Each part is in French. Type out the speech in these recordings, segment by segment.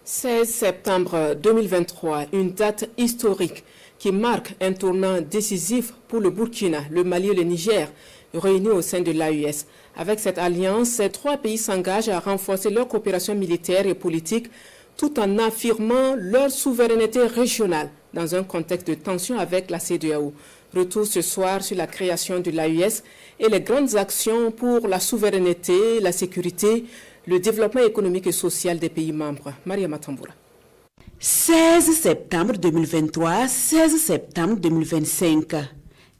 16 septembre 2023, une date historique qui marque un tournant décisif pour le Burkina, le Mali et le Niger, réunis au sein de l'AES. Avec cette alliance, ces trois pays s'engagent à renforcer leur coopération militaire et politique tout en affirmant leur souveraineté régionale dans un contexte de tension avec la CEDEAO. Retour ce soir sur la création de l'AES et les grandes actions pour la souveraineté, la sécurité, le développement économique et social des pays membres. Maria Matamboura. 16 septembre 2023, 16 septembre 2025.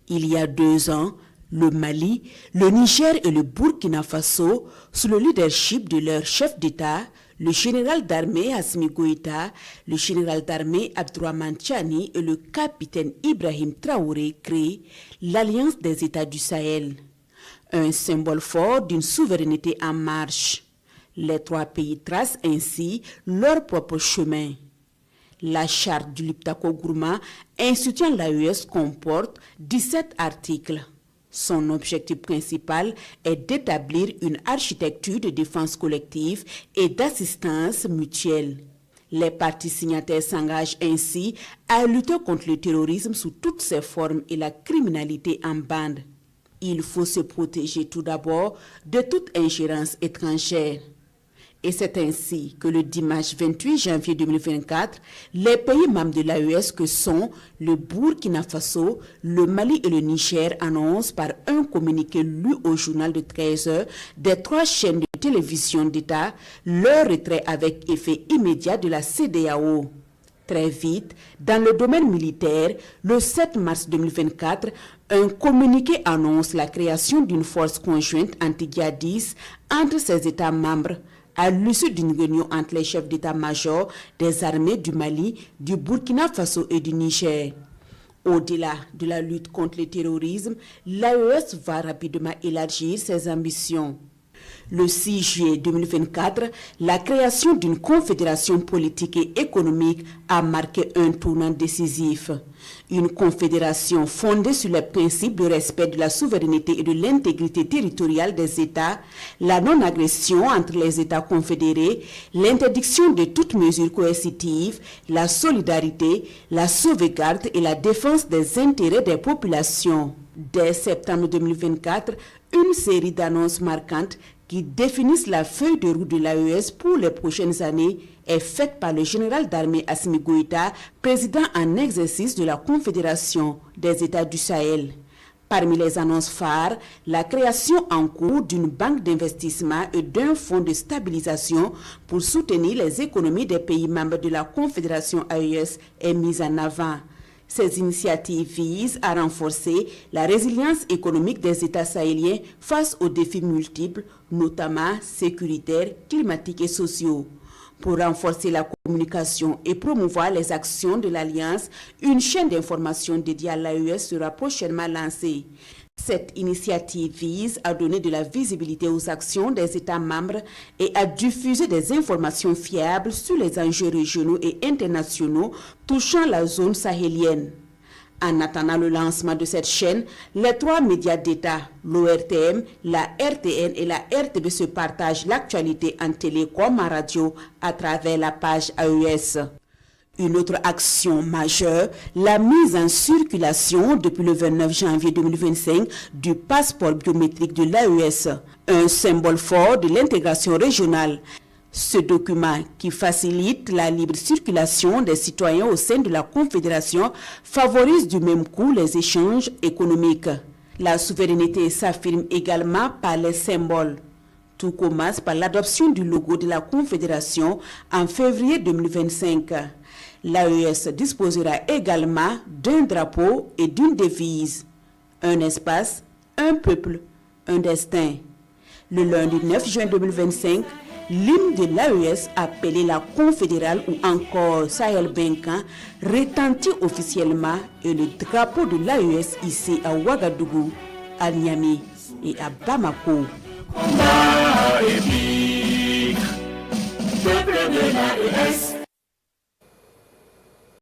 Il y a 2 ans, le Mali, le Niger et le Burkina Faso, sous le leadership de leur chef d'État, le général d'armée Assimi Goïta, le général d'armée Abdourahmane Tchani et le capitaine Ibrahim Traoré créent l'Alliance des États du Sahel. Un symbole fort d'une souveraineté en marche. Les trois pays tracent ainsi leur propre chemin. La charte du Liptako Gourma instituant l'AES comporte 17 articles. Son objectif principal est d'établir une architecture de défense collective et d'assistance mutuelle. Les parties signataires s'engagent ainsi à lutter contre le terrorisme sous toutes ses formes et la criminalité en bande. Il faut se protéger tout d'abord de toute ingérence étrangère. Et c'est ainsi que le dimanche 28 janvier 2024, les pays membres de l'AES que sont le Burkina Faso, le Mali et le Niger annoncent par un communiqué lu au journal de 13h des 3 chaînes de télévision d'État leur retrait avec effet immédiat de la CEDEAO. Très vite, dans le domaine militaire, le 7 mars 2024, un communiqué annonce la création d'une force conjointe anti-djihadiste entre ses États membres, à l'issue d'une réunion entre les chefs d'état-major des armées du Mali, du Burkina Faso et du Niger. Au-delà de la lutte contre le terrorisme, l'AES va rapidement élargir ses ambitions. Le 6 juillet 2024, la création d'une confédération politique et économique a marqué un tournant décisif. Une confédération fondée sur les principes de respect de la souveraineté et de l'intégrité territoriale des États, la non-agression entre les États confédérés, l'interdiction de toute mesure coercitive, la solidarité, la sauvegarde et la défense des intérêts des populations. Dès septembre 2024, une série d'annonces marquantes qui définissent la feuille de route de l'AES pour les prochaines années est faite par le général d'armée Assimi Goïta, président en exercice de la Confédération des États du Sahel. Parmi les annonces phares, la création en cours d'une banque d'investissement et d'un fonds de stabilisation pour soutenir les économies des pays membres de la Confédération AES est mise en avant. Ces initiatives visent à renforcer la résilience économique des États sahéliens face aux défis multiples, notamment sécuritaires, climatiques et sociaux. Pour renforcer la communication et promouvoir les actions de l'Alliance, une chaîne d'information dédiée à l'AES sera prochainement lancée. Cette initiative vise à donner de la visibilité aux actions des États membres et à diffuser des informations fiables sur les enjeux régionaux et internationaux touchant la zone sahélienne. En attendant le lancement de cette chaîne, les 3 médias d'État, l'ORTM, la RTN et la RTB se partagent l'actualité en télé comme en radio à travers la page AES. Une autre action majeure, la mise en circulation depuis le 29 janvier 2025 du passeport biométrique de l'AES, un symbole fort de l'intégration régionale. Ce document, qui facilite la libre circulation des citoyens au sein de la Confédération, favorise du même coup les échanges économiques. La souveraineté s'affirme également par les symboles. Tout commence par l'adoption du logo de la Confédération en février 2025. L'AES disposera également d'un drapeau et d'une devise. Un espace, un peuple, un destin. Le lundi 9 juin 2025, l'hymne de l'AES appelé la Confédérale ou encore Sahel Benkan retentit officiellement et le drapeau de l'AES hissé à Ouagadougou, à Niamey et à Bamako.